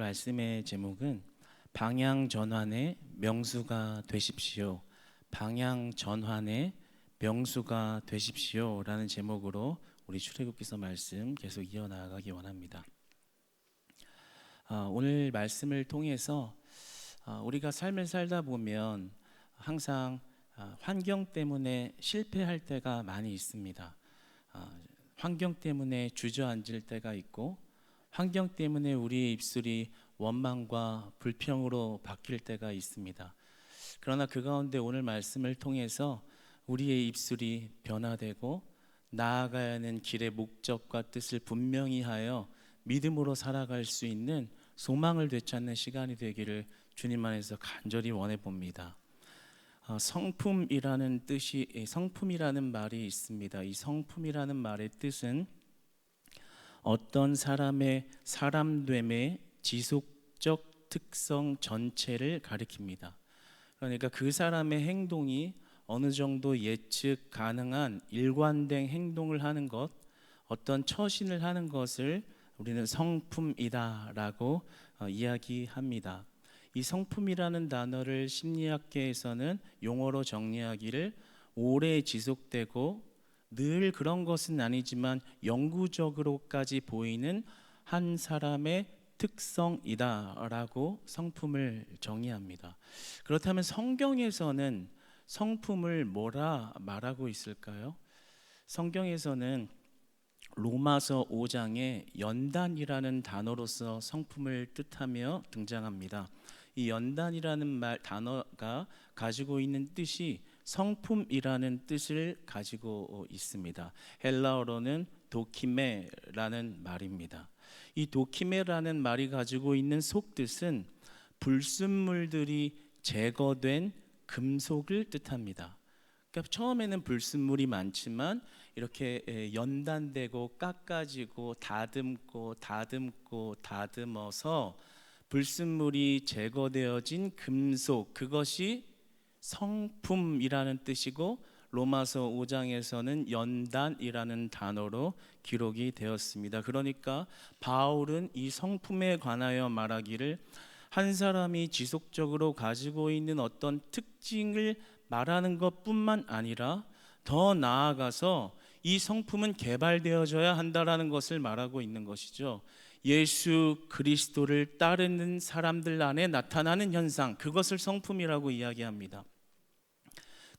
말씀의 제목은 방향 전환의 명수가 되십시오. 방향 전환의 명수가 되십시오라는 제목으로 우리 출애굽기서 말씀 계속 이어나가기 원합니다. 오늘 말씀을 통해서 우리가 삶을 살다 보면 항상 환경 때문에 실패할 때가 많이 있습니다. 환경 때문에 주저앉을 때가 있고, 환경 때문에 우리의 입술이 원망과 불평으로 바뀔 때가 있습니다. 그러나 그 가운데 오늘 말씀을 통해서 우리의 입술이 변화되고 나아가야 하는 길의 목적과 뜻을 분명히 하여 믿음으로 살아갈 수 있는 소망을 되찾는 시간이 되기를 주님 안에서 간절히 원해 봅니다. 성품이라는 말이 있습니다. 이 성품이라는 말의 뜻은 어떤 사람의 사람됨의 지속적 특성 전체를 가리킵니다. 그러니까 그 사람의 행동이 어느 정도 예측 가능한 일관된 행동을 하는 것, 어떤 처신을 하는 것을 우리는 성품이다라고 이야기합니다. 이 성품이라는 단어를 심리학계에서는 용어로 정리하기를 오래 지속되고 늘 그런 것은 아니지만 영구적으로까지 보이는 한 사람의 특성이다라고 성품을 정의합니다. 그렇다면 성경에서는 성품을 뭐라 말하고 있을까요? 성경에서는 로마서 5장에 연단이라는 단어로서 성품을 뜻하며 등장합니다. 이 연단이라는 단어가 가지고 있는 뜻이 성품이라는 뜻을 가지고 있습니다. 헬라어로는 도키메라는 말입니다. 이 도키메라는 말이 가지고 있는 속뜻은 불순물들이 제거된 금속을 뜻합니다. 그러니까 처음에는 불순물이 많지만 이렇게 연단되고 깎아지고 다듬어서 불순물이 제거되어진 금속, 그것이 성품이라는 뜻이고 로마서 5장에서는 연단이라는 단어로 기록이 되었습니다. 그러니까 바울은 이 성품에 관하여 말하기를 한 사람이 지속적으로 가지고 있는 어떤 특징을 말하는 것뿐만 아니라 더 나아가서 이 성품은 개발되어져야 한다라는 것을 말하고 있는 것이죠. 예수 그리스도를 따르는 사람들 안에 나타나는 현상, 그것을 성품이라고 이야기합니다.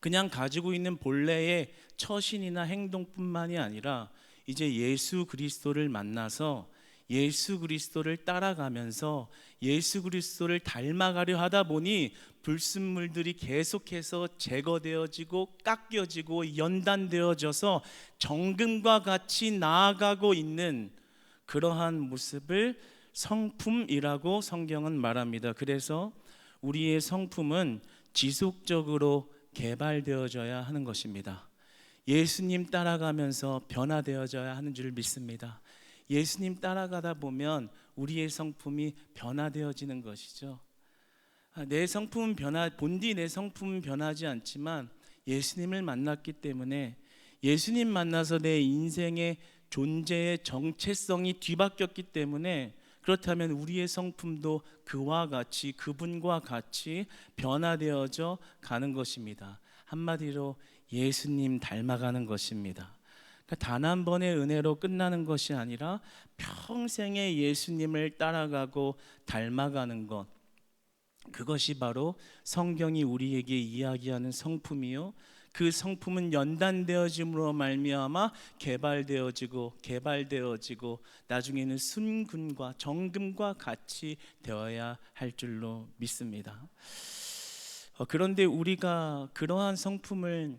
그냥 가지고 있는 본래의 처신이나 행동뿐만이 아니라 이제 예수 그리스도를 만나서 예수 그리스도를 따라가면서 예수 그리스도를 닮아가려 하다 보니 불순물들이 계속해서 제거되어지고 깎여지고 연단되어져서 정금과 같이 나아가고 있는 그러한 모습을 성품이라고 성경은 말합니다. 그래서 우리의 성품은 지속적으로 개발되어져야 하는 것입니다. 예수님 따라가면서 변화되어져야 하는 줄 믿습니다. 예수님 따라가다 보면 우리의 성품이 변화되어지는 것이죠. 내 성품은 본디 내 성품은 변하지 않지만 예수님을 만났기 때문에 예수님 만나서 내 인생의 존재의 정체성이 뒤바뀌었기 때문에 그렇다면 우리의 성품도 그와 같이 그분과 같이 변화되어져 가는 것입니다. 한마디로 예수님 닮아가는 것입니다. 단 한 번의 은혜로 끝나는 것이 아니라 평생의 예수님을 따라가고 닮아가는 것, 그것이 바로 성경이 우리에게 이야기하는 성품이요, 그 성품은 연단되어짐으로 말미암아 개발되어지고 나중에는 순금과 정금과 같이 되어야 할 줄로 믿습니다. 그런데 우리가 그러한 성품을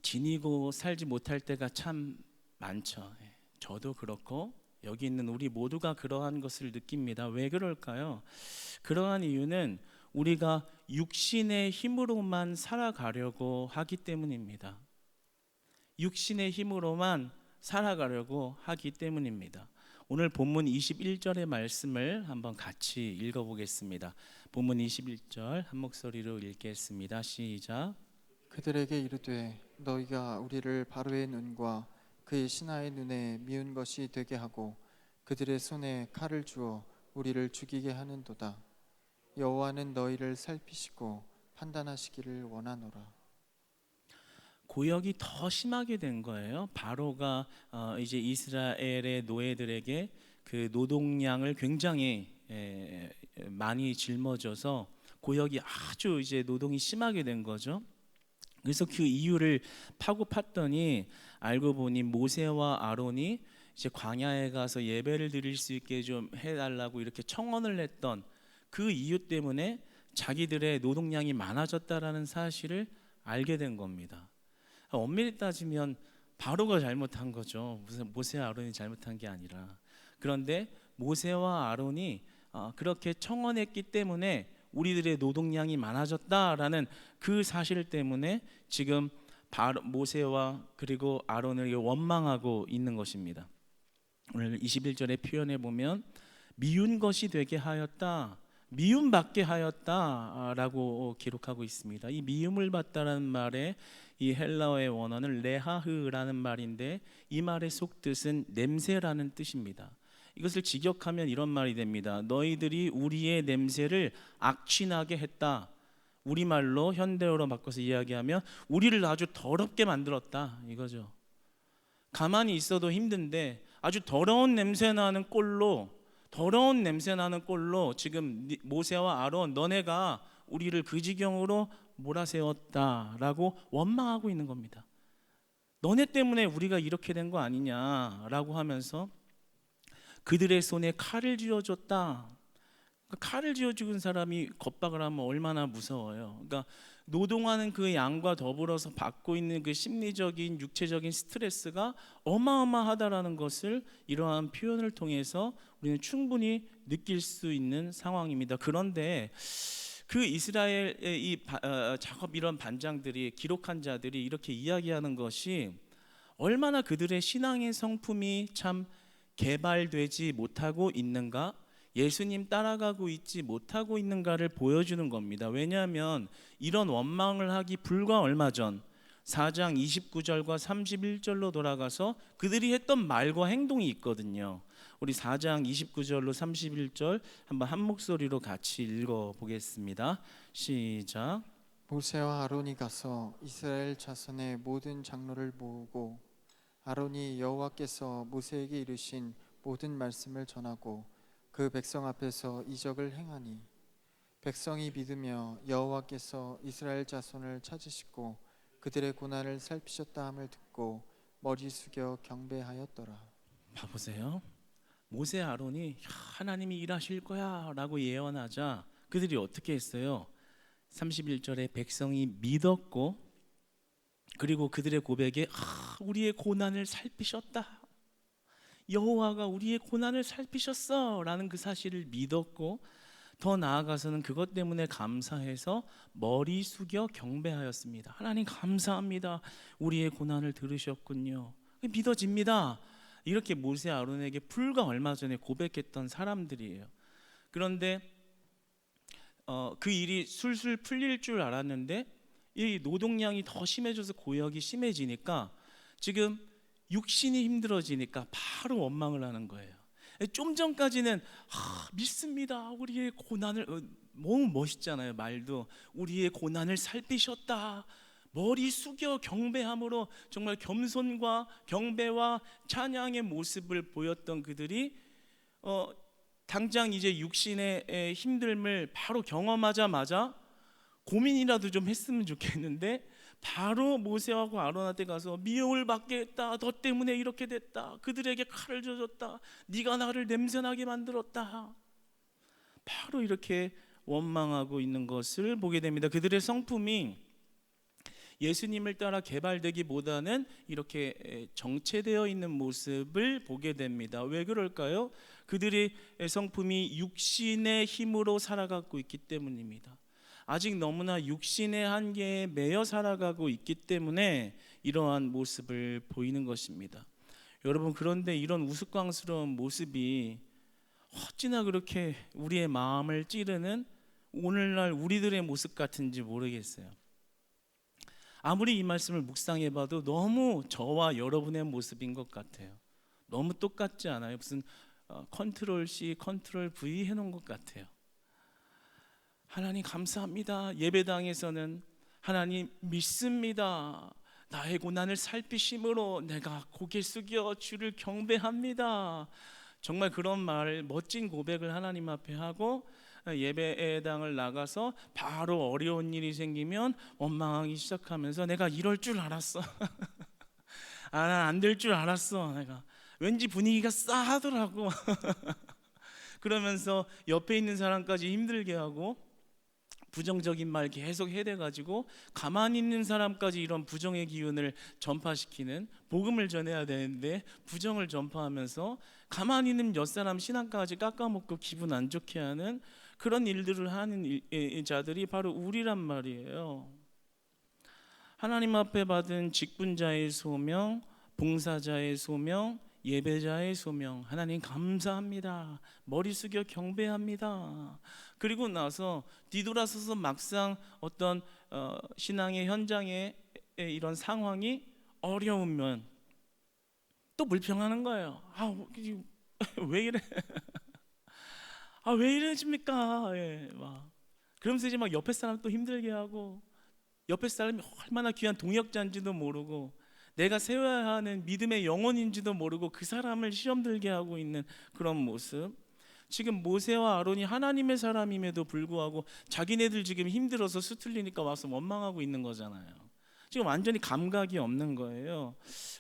지니고 살지 못할 때가 참 많죠. 저도 그렇고 여기 있는 우리 모두가 그러한 것을 느낍니다. 왜 그럴까요? 그러한 이유는 우리가 육신의 힘으로만 살아가려고 하기 때문입니다. 육신의 힘으로만 살아가려고 하기 때문입니다. 오늘 본문 21절의 말씀을 한번 같이 읽어보겠습니다. 본문 21절 한 목소리로 읽겠습니다. 시작. 그들에게 이르되 너희가 우리를 바로의 눈과 그의 신하의 눈에 미운 것이 되게 하고 그들의 손에 칼을 주어 우리를 죽이게 하는도다. 여호와는 너희를 살피시고 판단하시기를 원하노라. 고역이 더 심하게 된 거예요. 바로가 이제 이스라엘의 노예들에게 그 노동량을 굉장히 많이 짊어져서 고역이 아주 이제 노동이 심하게 된 거죠. 그래서 그 이유를 파고 팠더니 알고 보니 모세와 아론이 이제 광야에 가서 예배를 드릴 수 있게 좀 해달라고 이렇게 청원을 했던 그 이유 때문에 자기들의 노동량이 많아졌다라는 사실을 알게 된 겁니다. 엄밀히 따지면 바로가 잘못한 거죠. 무슨 모세와 아론이 잘못한 게 아니라. 그런데 모세와 아론이 그렇게 청원했기 때문에 우리들의 노동량이 많아졌다라는 그 사실 때문에 지금 모세와 그리고 아론을 원망하고 있는 것입니다. 오늘 21절의 표현에 보면 미운 것이 되게 하였다, 미움받게 하였다라고 기록하고 있습니다. 이 미움을 받다라는 말에 이 헬라어의 원어는 레하흐라는 말인데 이 말의 속뜻은 냄새라는 뜻입니다. 이것을 직역하면 이런 말이 됩니다. 너희들이 우리의 냄새를 악취나게 했다. 우리말로 현대어로 바꿔서 이야기하면 우리를 아주 더럽게 만들었다 이거죠. 가만히 있어도 힘든데 아주 더러운 냄새 나는 꼴로 지금 모세와 아론 너네가 우리를 그 지경으로 몰아세웠다라고 원망하고 있는 겁니다. 너네 때문에 우리가 이렇게 된 거 아니냐라고 하면서 그들의 손에 칼을 쥐어줬다. 칼을 쥐어 죽은 사람이 겁박을 하면 얼마나 무서워요. 그러니까 노동하는 그 양과 더불어서 받고 있는 그 심리적인 육체적인 스트레스가 어마어마하다라는 것을 이러한 표현을 통해서 우리는 충분히 느낄 수 있는 상황입니다. 그런데 그 이스라엘의 작업 이런 반장들이 기록한 자들이 이렇게 이야기하는 것이 얼마나 그들의 신앙의 성품이 참 개발되지 못하고 있는가, 예수님 따라가고 있지 못하고 있는가를 보여주는 겁니다. 왜냐하면 이런 원망을 하기 불과 얼마 전 4장 29절과 31절로 돌아가서 그들이 했던 말과 행동이 있거든요. 우리 4장 29절로 31절 한번 한 목소리로 같이 읽어보겠습니다. 시작. 모세와 아론이 가서 이스라엘 자손의 모든 장로를 모으고 아론이 여호와께서 모세에게 이르신 모든 말씀을 전하고 그 백성 앞에서 이적을 행하니 백성이 믿으며 여호와께서 이스라엘 자손을 찾으시고 그들의 고난을 살피셨다 함을 듣고 머리 숙여 경배하였더라. 봐보세요. 모세 아론이 하나님이 일하실 거야 라고 예언하자 그들이 어떻게 했어요? 31절에 백성이 믿었고 그리고 그들의 고백에 우리의 고난을 살피셨다, 여호와가 우리의 고난을 살피셨어 라는 그 사실을 믿었고 더 나아가서는 그것 때문에 감사해서 머리 숙여 경배하였습니다. 하나님 감사합니다, 우리의 고난을 들으셨군요. 믿어집니다. 이렇게 모세 아론에게 불과 얼마 전에 고백했던 사람들이에요. 그런데 그 일이 술술 풀릴 줄 알았는데 이 노동량이 더 심해져서 고역이 심해지니까 지금 육신이 힘들어지니까 바로 원망을 하는 거예요. 좀 전까지는 믿습니다, 우리의 고난을, 너무 멋있잖아요 말도. 우리의 고난을 살피셨다, 머리 숙여 경배함으로 정말 겸손과 경배와 찬양의 모습을 보였던 그들이 당장 이제 육신의 힘듦을 바로 경험하자마자 고민이라도 좀 했으면 좋겠는데 바로 모세하고 아론한테 가서 미움을 받게 했다, 너 때문에 이렇게 됐다, 그들에게 칼을 져줬다, 네가 나를 냄새나게 만들었다, 바로 이렇게 원망하고 있는 것을 보게 됩니다. 그들의 성품이 예수님을 따라 개발되기보다는 이렇게 정체되어 있는 모습을 보게 됩니다. 왜 그럴까요? 그들의 성품이 육신의 힘으로 살아가고 있기 때문입니다. 아직 너무나 육신의 한계에 매여 살아가고 있기 때문에 이러한 모습을 보이는 것입니다. 여러분, 그런데 이런 우스꽝스러운 모습이 어찌나 그렇게 우리의 마음을 찌르는 오늘날 우리들의 모습 같은지 모르겠어요. 아무리 이 말씀을 묵상해봐도 너무 저와 여러분의 모습인 것 같아요. 너무 똑같지 않아요? 무슨 컨트롤 C, 컨트롤 V 해놓은 것 같아요. 하나님 감사합니다. 예배당에서는 하나님 믿습니다. 나의 고난을 살피심으로 내가 고개 숙여 주를 경배합니다. 정말 그런 말, 멋진 고백을 하나님 앞에 하고 예배당을 나가서 바로 어려운 일이 생기면 원망하기 시작하면서 내가 이럴 줄 알았어. 난 안 될 줄 알았어. 내가 왠지 분위기가 싸하더라고. 그러면서 옆에 있는 사람까지 힘들게 하고 부정적인 말 계속 해대가지고 가만히 있는 사람까지 이런 부정의 기운을 전파시키는, 복음을 전해야 되는데 부정을 전파하면서 가만히 있는 옆사람 신앙까지 깎아먹고 기분 안 좋게 하는 그런 일들을 하는 자들이 바로 우리란 말이에요. 하나님 앞에 받은 직분자의 소명, 봉사자의 소명, 예배자의 소명, 하나님 감사합니다. 머리 숙여 경배합니다. 그리고 나서 뒤돌아서서 막상 어떤 신앙의 현장에 이런 상황이 어려우면 또 불평하는 거예요. 왜 이래? 왜 이러십니까? 막 그러면서 이제 막 옆에 사람 또 힘들게 하고, 옆에 사람이 얼마나 귀한 동역자인지도 모르고 내가 세워야 하는 믿음의 영혼인지도 모르고 그 사람을 시험 들게 하고 있는 그런 모습. 지금 모세와 아론이 하나님의 사람임에도 불구하고 자기네들 지금 힘들어서 수틀리니까 와서 원망하고 있는 거잖아요. 지금 완전히 감각이 없는 거예요.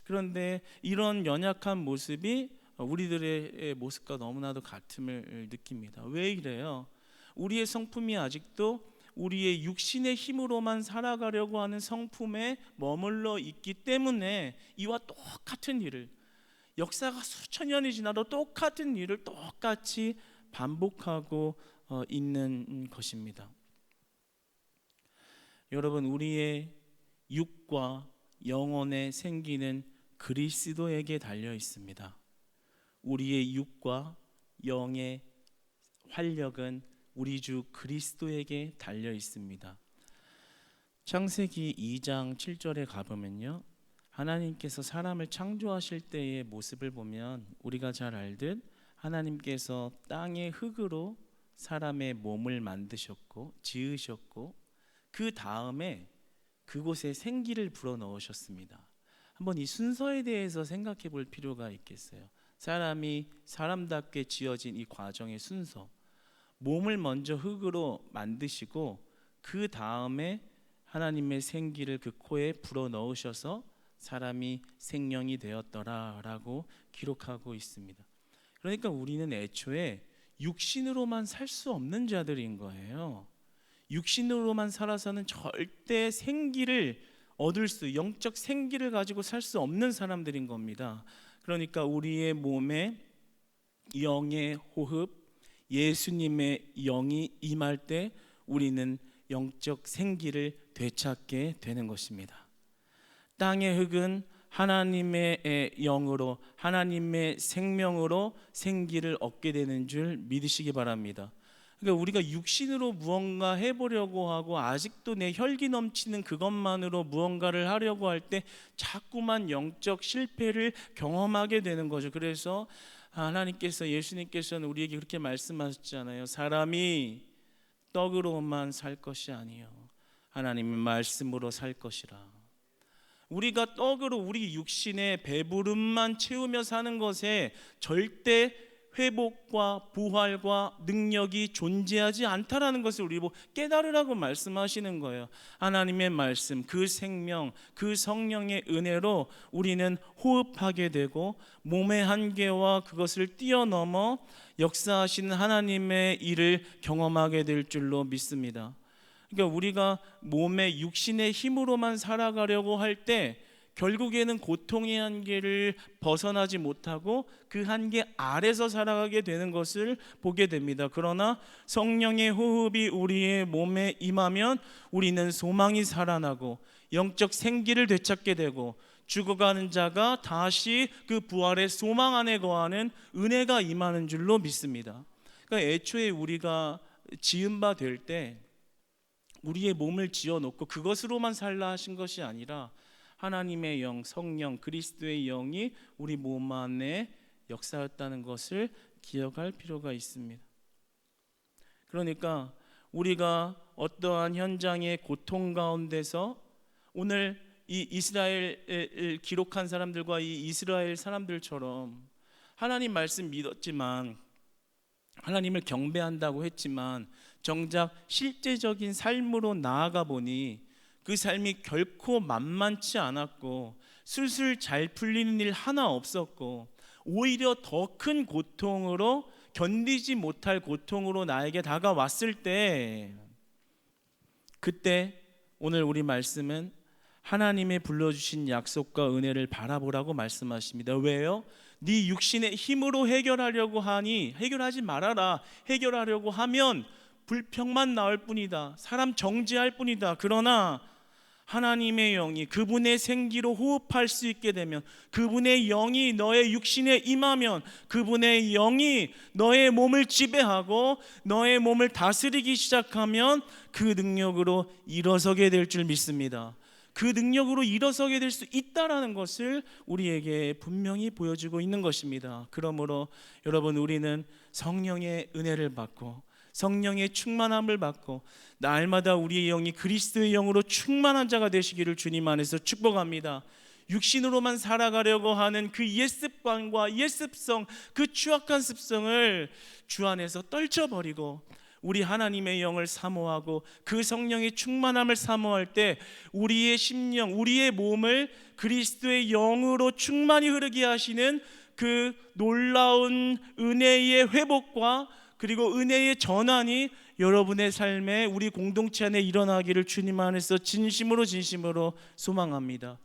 그런데 이런 연약한 모습이 우리들의 모습과 너무나도 같음을 느낍니다. 왜 이래요? 우리의 성품이 아직도 우리의 육신의 힘으로만 살아가려고 하는 성품에 머물러 있기 때문에 이와 똑같은 일을, 역사가 수천 년이 지나도 똑같은 일을 똑같이 반복하고 있는 것입니다. 여러분, 우리의 육과 영혼의 생기는 그리스도에게 달려 있습니다. 우리의 육과 영의 활력은 우리 주 그리스도에게 달려 있습니다. 창세기 2장 7절에 가보면요, 하나님께서 사람을 창조하실 때의 모습을 보면 우리가 잘 알듯 하나님께서 땅의 흙으로 사람의 몸을 만드셨고 지으셨고 그 다음에 그곳에 생기를 불어넣으셨습니다. 한번 이 순서에 대해서 생각해 볼 필요가 있겠어요. 사람이 사람답게 지어진 이 과정의 순서, 몸을 먼저 흙으로 만드시고 그 다음에 하나님의 생기를 그 코에 불어넣으셔서 사람이 생명이 되었더라라고 기록하고 있습니다. 그러니까 우리는 애초에 육신으로만 살 수 없는 자들인 거예요. 육신으로만 살아서는 절대 생기를 얻을 수, 영적 생기를 가지고 살 수 없는 사람들인 겁니다. 그러니까 우리의 몸에 영의 호흡, 예수님의 영이 임할 때 우리는 영적 생기를 되찾게 되는 것입니다. 땅의 흙은 하나님의 영으로, 하나님의 생명으로 생기를 얻게 되는 줄 믿으시기 바랍니다. 그러니까 우리가 육신으로 무언가 해보려고 하고 아직도 내 혈기 넘치는 그것만으로 무언가를 하려고 할 때 자꾸만 영적 실패를 경험하게 되는 거죠. 그래서 하나님께서, 예수님께서는 우리에게 그렇게 말씀하셨잖아요. 사람이 떡으로만 살 것이 아니요 하나님의 말씀으로 살 것이라. 우리가 떡으로 우리 육신의 배부름만 채우며 사는 것에 절대 회복과 부활과 능력이 존재하지 않다라는 것을 우리 보고 깨달으라고 말씀하시는 거예요. 하나님의 말씀, 그 생명, 그 성령의 은혜로 우리는 호흡하게 되고 몸의 한계와 그것을 뛰어넘어 역사하시는 하나님의 일을 경험하게 될 줄로 믿습니다. 그러니까 우리가 몸의 육신의 힘으로만 살아가려고 할 때 결국에는 고통의 한계를 벗어나지 못하고 그 한계 아래서 살아가게 되는 것을 보게 됩니다. 그러나 성령의 호흡이 우리의 몸에 임하면 우리는 소망이 살아나고 영적 생기를 되찾게 되고 죽어가는 자가 다시 그 부활의 소망 안에 거하는 은혜가 임하는 줄로 믿습니다. 그러니까 애초에 우리가 지은 바 될 때 우리의 몸을 지어놓고 그것으로만 살라 하신 것이 아니라 하나님의 영, 성령, 그리스도의 영이 우리 몸 안에 역사했다는 것을 기억할 필요가 있습니다. 그러니까 우리가 어떠한 현장의 고통 가운데서 오늘 이 이스라엘을 기록한 사람들과 이 이스라엘 사람들처럼 하나님 말씀 믿었지만 하나님을 경배한다고 했지만 정작 실제적인 삶으로 나아가 보니 그 삶이 결코 만만치 않았고 술술 잘 풀리는 일 하나 없었고 오히려 더 큰 고통으로 견디지 못할 고통으로 나에게 다가왔을 때 그때 오늘 우리 말씀은 하나님의 불러주신 약속과 은혜를 바라보라고 말씀하십니다. 왜요? 네 육신의 힘으로 해결하려고 하니 해결하지 말아라. 해결하려고 하면 불평만 나올 뿐이다. 사람 정죄할 뿐이다. 그러나 하나님의 영이 그분의 생기로 호흡할 수 있게 되면, 그분의 영이 너의 육신에 임하면, 그분의 영이 너의 몸을 지배하고 너의 몸을 다스리기 시작하면 그 능력으로 일어서게 될 줄 믿습니다. 그 능력으로 일어서게 될 수 있다라는 것을 우리에게 분명히 보여주고 있는 것입니다. 그러므로 여러분, 우리는 성령의 은혜를 받고 성령의 충만함을 받고 날마다 우리의 영이 그리스도의 영으로 충만한 자가 되시기를 주님 안에서 축복합니다. 육신으로만 살아가려고 하는 그 옛습관과 옛습성, 그 추악한 습성을 주 안에서 떨쳐버리고 우리 하나님의 영을 사모하고 그 성령의 충만함을 사모할 때 우리의 심령, 우리의 몸을 그리스도의 영으로 충만히 흐르게 하시는 그 놀라운 은혜의 회복과 그리고 은혜의 전환이 여러분의 삶에, 우리 공동체 안에 일어나기를 주님 안에서 진심으로 소망합니다.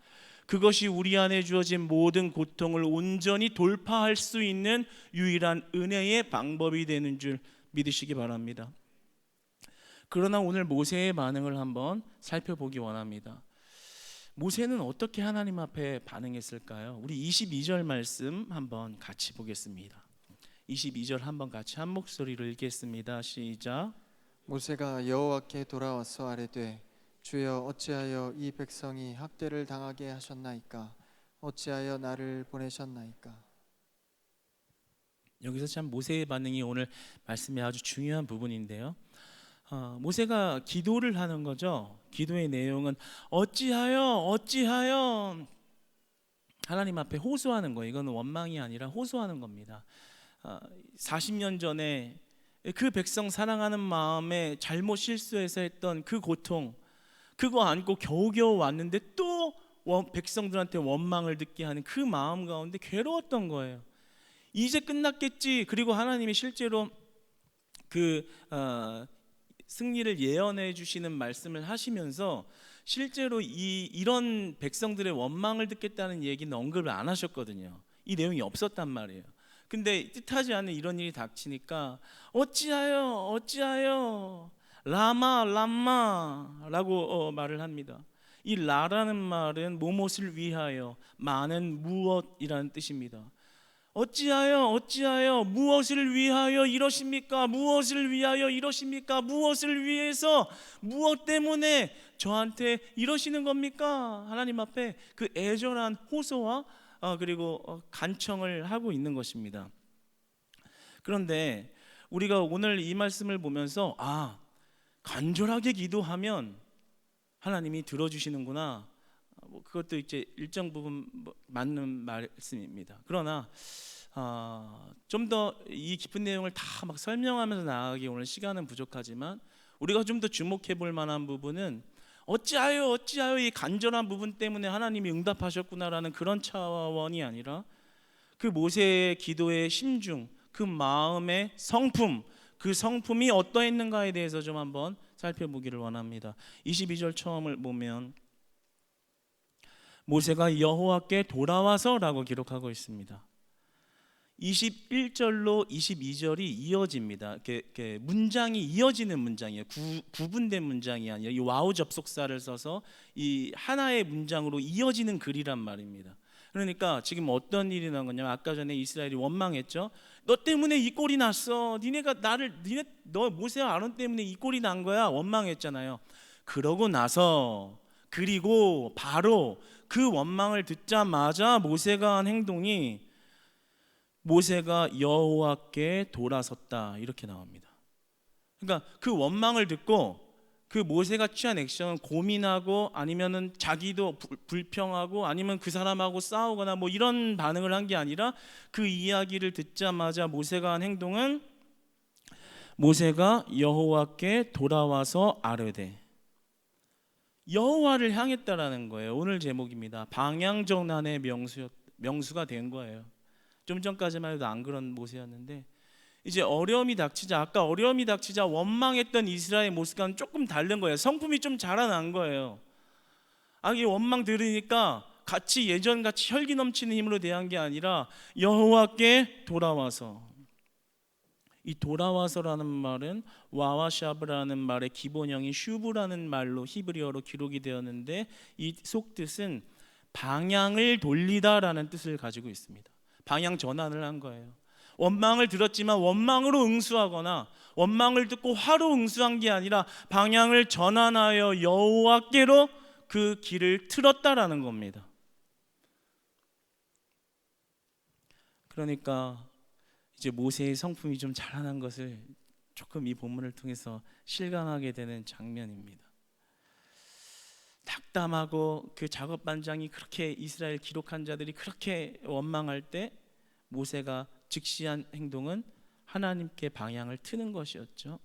그것이 우리 안에 주어진 모든 고통을 온전히 돌파할 수 있는 유일한 은혜의 방법이 되는 줄 믿으시기 바랍니다. 그러나 오늘 모세의 반응을 한번 살펴보기 원합니다. 모세는 어떻게 하나님 앞에 반응했을까요? 우리 22절 말씀 한번 같이 보겠습니다. 22절 한번 같이 한 목소리로 읽겠습니다. 시작. 모세가 여호와께 돌아와서 아뢰되 주여 어찌하여 이 백성이 학대를 당하게 하셨나이까? 어찌하여 나를 보내셨나이까? 여기서 참 모세의 반응이 오늘 말씀의 아주 중요한 부분인데요. 모세가 기도를 하는 거죠. 기도의 내용은 어찌하여 하나님 앞에 호소하는 거예요. 이거는 원망이 아니라 호소하는 겁니다. 40년 전에 그 백성 사랑하는 마음에 잘못 실수해서 했던 그 고통, 그거 안고 겨우겨우 왔는데 또 백성들한테 원망을 듣게 하는 그 마음 가운데 괴로웠던 거예요. 이제 끝났겠지. 그리고 하나님이 실제로 그 승리를 예언해 주시는 말씀을 하시면서 실제로 이런 백성들의 원망을 듣겠다는 얘기는 언급을 안 하셨거든요. 이 내용이 없었단 말이에요. 근데 뜻하지 않은 이런 일이 닥치니까 어찌하여 라마라고 말을 합니다. 이 라라는 말은 무엇을 위하여, 많은 무엇이라는 뜻입니다. 어찌하여 무엇을 위하여 이러십니까? 무엇을 위하여 이러십니까? 무엇을 위해서, 무엇 때문에 저한테 이러시는 겁니까? 하나님 앞에 그 애절한 호소와 그리고 간청을 하고 있는 것입니다. 그런데 우리가 오늘 이 말씀을 보면서 간절하게 기도하면 하나님이 들어주시는구나, 그것도 이제 일정 부분 맞는 말씀입니다. 그러나 좀 더 이 깊은 내용을 다 막 설명하면서 나아가기 오늘 시간은 부족하지만 우리가 좀 더 주목해 볼 만한 부분은 어찌하여 이 간절한 부분 때문에 하나님이 응답하셨구나라는 그런 차원이 아니라 그 모세의 기도의 심중, 그 마음의 성품, 그 성품이 어떠했는가에 대해서 좀 한번 살펴보기를 원합니다. 22절 처음을 보면 모세가 여호와께 돌아와서라고 기록하고 있습니다. 21절로 22절이 이어집니다. 문장이 이어지는 문장이에요. 구분된 문장이 아니라 이 와우 접속사를 써서 이 하나의 문장으로 이어지는 글이란 말입니다. 그러니까 지금 어떤 일이 난 거냐면, 아까 전에 이스라엘이 원망했죠. 너 때문에 이 꼴이 났어. 너 모세와 아론 때문에 이 꼴이 난 거야. 원망했잖아요. 그러고 나서, 그리고 바로 그 원망을 듣자마자 모세가 한 행동이 모세가 여호와께 돌아섰다 이렇게 나옵니다. 그러니까 그 원망을 듣고 그 모세가 취한 액션은 고민하고 아니면은 자기도 불평하고 아니면 그 사람하고 싸우거나 뭐 이런 반응을 한 게 아니라 그 이야기를 듣자마자 모세가 한 행동은 모세가 여호와께 돌아와서 아뢰되 여호와를 향했다라는 거예요. 오늘 제목입니다. 방향전환의 명수가 된 거예요. 좀 전까지만 해도 안 그런 모세였는데 이제 어려움이 닥치자, 아까 어려움이 닥치자 원망했던 이스라엘 모습과는 조금 다른 거예요. 성품이 좀 자라난 거예요. 이 원망 들으니까 같이 예전같이 혈기 넘치는 힘으로 대한 게 아니라 여호와께 돌아와서, 이 돌아와서라는 말은 와와샤브라는 말의 기본형인 슈브라는 말로 히브리어로 기록이 되었는데 이 속뜻은 방향을 돌리다라는 뜻을 가지고 있습니다. 방향 전환을 한 거예요. 원망을 들었지만 원망으로 응수하거나 원망을 듣고 화로 응수한 게 아니라 방향을 전환하여 여호와께로 그 길을 틀었다라는 겁니다. 그러니까 이제 모세의 성품이 좀 자라난 것을 조금 이 본문을 통해서 실감하게 되는 장면입니다. 탁담하고 그 작업 반장이 그렇게 이스라엘 기록한 자들이 그렇게 원망할 때 모세가 즉시한 행동은 하나님께 방향을 트는 것이었죠.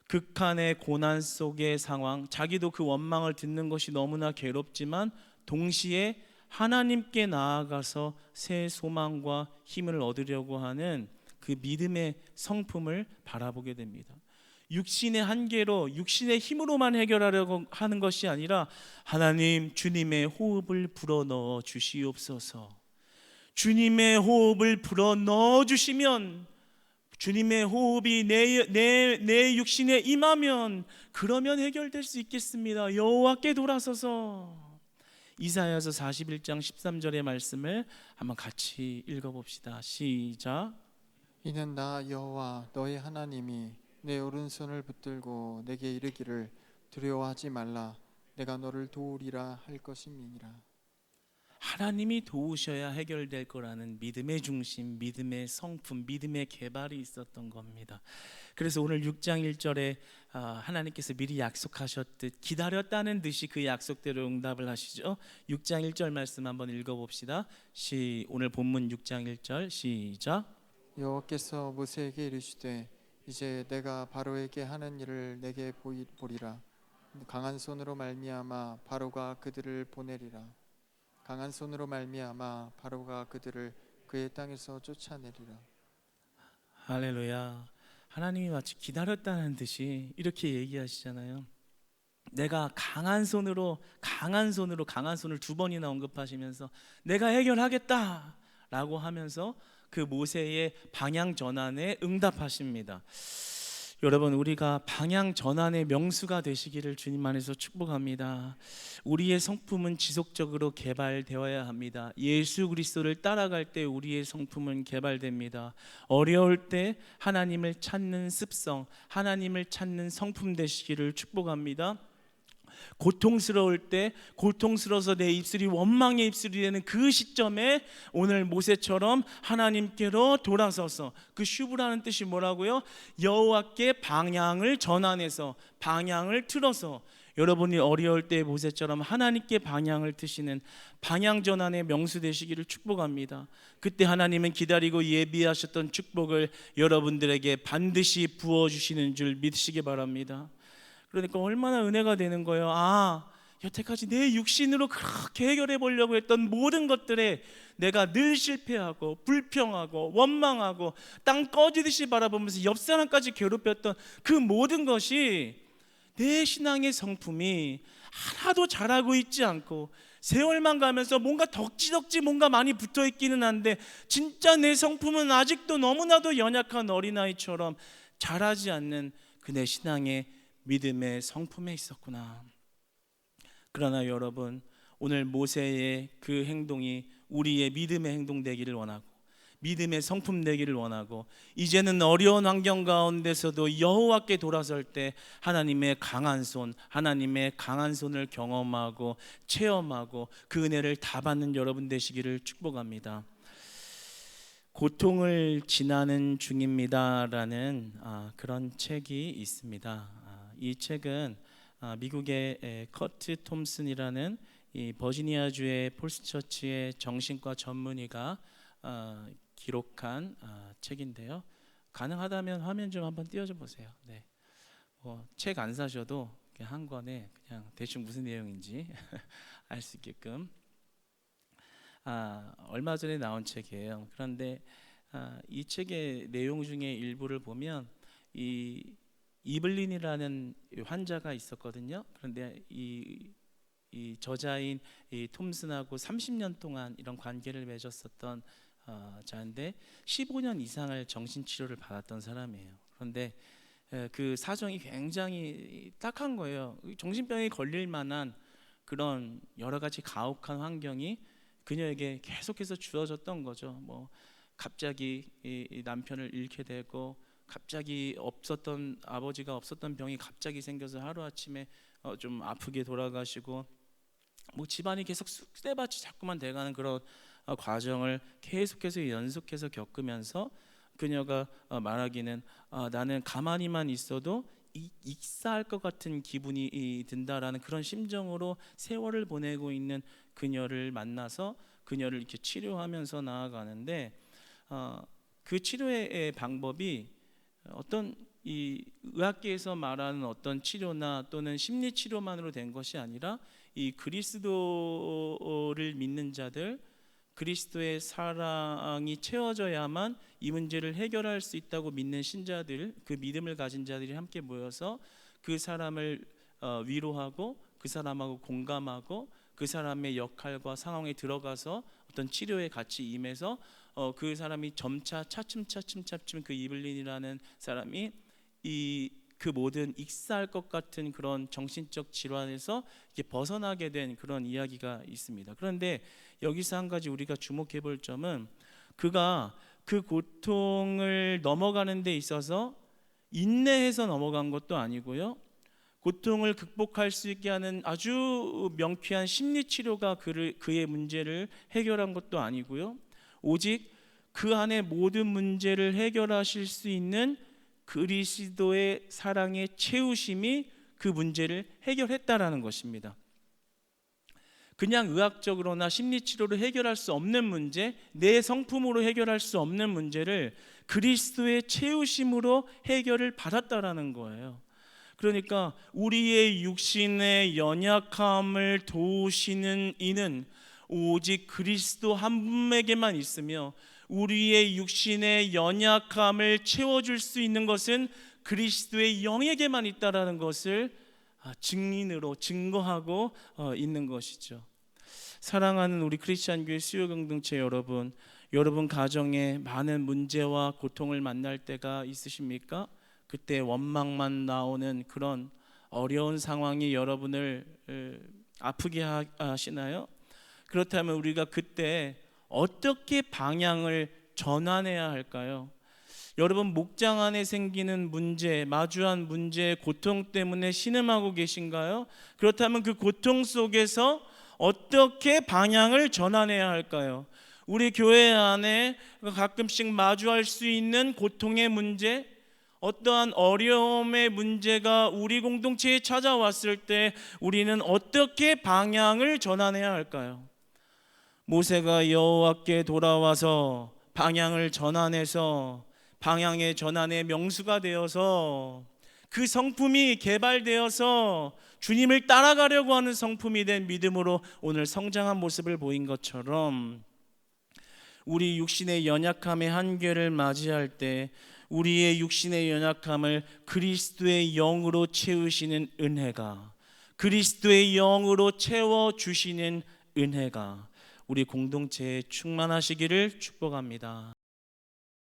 극한의 고난 속의 상황, 자기도 그 원망을 듣는 것이 너무나 괴롭지만 동시에 하나님께 나아가서 새 소망과 힘을 얻으려고 하는 그 믿음의 성품을 바라보게 됩니다. 육신의 한계로, 육신의 힘으로만 해결하려고 하는 것이 아니라 하나님, 주님의 호흡을 불어넣어 주시옵소서. 주님의 호흡을 불어넣어 주시면, 주님의 호흡이 내 육신에 임하면 그러면 해결될 수 있겠습니다. 여호와께 돌아서서. 이사야서 41장 13절의 말씀을 한번 같이 읽어봅시다. 시작. 이는 나 여호와 너의 하나님이 내 오른손을 붙들고 내게 이르기를 두려워하지 말라 내가 너를 도우리라 할 것임이니라. 하나님이 도우셔야 해결될 거라는 믿음의 중심, 믿음의 성품, 믿음의 개발이 있었던 겁니다. 그래서 오늘 6장 1절에 하나님께서 미리 약속하셨듯 기다렸다는 듯이 그 약속대로 응답을 하시죠. 6장 1절 말씀 한번 읽어봅시다. 오늘 본문 6장 1절 시작. 여호와께서 모세에게 이르시되 이제 내가 바로에게 하는 일을 내게 보리라. 강한 손으로 말미암아 바로가 그들을 보내리라. 강한 손으로 말미암아 바로가 그들을 그의 땅에서 쫓아내리라. 할렐루야. 하나님이 마치 기다렸다는 듯이 이렇게 얘기하시잖아요. 내가 강한 손을 두 번이나 언급하시면서 내가 해결하겠다라고 하면서 그 모세의 방향 전환에 응답하십니다. 여러분, 우리가 방향 전환의 명수가 되시기를 주님 안에서 축복합니다. 우리의 성품은 지속적으로 개발되어야 합니다. 예수 그리스도를 따라갈 때 우리의 성품은 개발됩니다. 어려울 때 하나님을 찾는 습성, 하나님을 찾는 성품 되시기를 축복합니다. 고통스러울 때, 고통스러워서 내 입술이 원망의 입술이 되는 그 시점에 오늘 모세처럼 하나님께로 돌아서서, 그 슈브라는 뜻이 뭐라고요? 여호와께 방향을 전환해서, 방향을 틀어서, 여러분이 어려울 때 모세처럼 하나님께 방향을 트시는 방향 전환의 명수 되시기를 축복합니다. 그때 하나님은 기다리고 예비하셨던 축복을 여러분들에게 반드시 부어주시는 줄 믿으시기 바랍니다. 그러니까 얼마나 은혜가 되는 거예요. 여태까지 내 육신으로 그렇게 해결해 보려고 했던 모든 것들에 내가 늘 실패하고 불평하고 원망하고 땅 꺼지듯이 바라보면서 옆 사람까지 괴롭혔던 그 모든 것이 내 신앙의 성품이 하나도 자라고 있지 않고 세월만 가면서 뭔가 덕지덕지 뭔가 많이 붙어 있기는 한데 진짜 내 성품은 아직도 너무나도 연약한 어린아이처럼 자라지 않는 그 내 신앙의 믿음의 성품에 있었구나. 그러나 여러분, 오늘 모세의 그 행동이 우리의 믿음의 행동 되기를 원하고 믿음의 성품 되기를 원하고 이제는 어려운 환경 가운데서도 여호와께 돌아설 때 하나님의 강한 손을 경험하고 체험하고 그 은혜를 다 받는 여러분 되시기를 축복합니다. 고통을 지나는 중입니다라는 그런 책이 있습니다. 이 책은 미국의 커트 톰슨이라는 이 버지니아주의 폴스처치의 정신과 전문의가 기록한 책인데요. 가능하다면 화면 좀 한번 띄워줘 보세요. 네. 책 안 사셔도 그냥 한 권에 그냥 대충 무슨 내용인지 알 수 있게끔 얼마 전에 나온 책이에요. 그런데 이 책의 내용 중에 일부를 보면 이 이블린이라는 환자가 있었거든요. 그런데 이 저자인 이 톰슨하고 30년 동안 이런 관계를 맺었었던 자인데 15년 이상을 정신치료를 받았던 사람이에요. 그런데 그 사정이 굉장히 딱한 거예요. 정신병에 걸릴 만한 그런 여러 가지 가혹한 환경이 그녀에게 계속해서 주어졌던 거죠. 뭐 갑자기 이 남편을 잃게 되고, 갑자기 없었던 아버지가 없었던 병이 갑자기 생겨서 하루아침에 좀 아프게 돌아가시고, 뭐 집안이 계속 쑥대밭이 자꾸만 돼가는 그런 과정을 계속해서 연속해서 겪으면서 그녀가 말하기는 나는 가만히만 있어도 익사할 것 같은 기분이 든다라는 그런 심정으로 세월을 보내고 있는 그녀를 만나서 그녀를 이렇게 치료하면서 나아가는데, 그 치료의 방법이 어떤 이 의학계에서 말하는 어떤 치료나 또는 심리 치료만으로 된 것이 아니라 이 그리스도를 믿는 자들, 그리스도의 사랑이 채워져야만 이 문제를 해결할 수 있다고 믿는 신자들, 그 믿음을 가진 자들이 함께 모여서 그 사람을 위로하고 그 사람하고 공감하고 그 사람의 역할과 상황에 들어가서 어떤 치료에 같이 임해서 그 사람이 점차 차츰 그 이블린이라는 사람이 그 모든 익사할 것 같은 그런 정신적 질환에서 이렇게 벗어나게 된 그런 이야기가 있습니다. 그런데 여기서 한 가지 우리가 주목해 볼 점은, 그가 그 고통을 넘어가는 데 있어서 인내해서 넘어간 것도 아니고요, 고통을 극복할 수 있게 하는 아주 명쾌한 심리 치료가 그의 문제를 해결한 것도 아니고요, 오직 그 안에 모든 문제를 해결하실 수 있는 그리스도의 사랑의 채우심이 그 문제를 해결했다라는 것입니다. 그냥 의학적으로나 심리치료로 해결할 수 없는 문제, 내 성품으로 해결할 수 없는 문제를 그리스도의 채우심으로 해결을 받았다라는 거예요. 그러니까 우리의 육신의 연약함을 도우시는 이는 오직 그리스도 한 분에게만 있으며, 우리의 육신의 연약함을 채워줄 수 있는 것은 그리스도의 영에게만 있다라는 것을 증인으로 증거하고 있는 것이죠. 사랑하는 우리 크리스찬 교회 수요 공동체 여러분, 여러분 가정에 많은 문제와 고통을 만날 때가 있으십니까? 그때 원망만 나오는 그런 어려운 상황이 여러분을 아프게 하시나요? 그렇다면 우리가 그때 어떻게 방향을 전환해야 할까요? 여러분, 목장 안에 생기는 문제, 마주한 문제, 고통 때문에 신음하고 계신가요? 그렇다면 그 고통 속에서 어떻게 방향을 전환해야 할까요? 우리 교회 안에 가끔씩 마주할 수 있는 고통의 문제, 어떠한 어려움의 문제가 우리 공동체에 찾아왔을 때 우리는 어떻게 방향을 전환해야 할까요? 모세가 여호와께 돌아와서 방향을 전환해서 방향의 전환의 명수가 되어서 그 성품이 개발되어서 주님을 따라가려고 하는 성품이 된 믿음으로 오늘 성장한 모습을 보인 것처럼, 우리 육신의 연약함의 한계를 맞이할 때 우리의 육신의 연약함을 그리스도의 영으로 채우시는 은혜가, 그리스도의 영으로 채워주시는 은혜가 우리 공동체에 충만하시기를 축복합니다.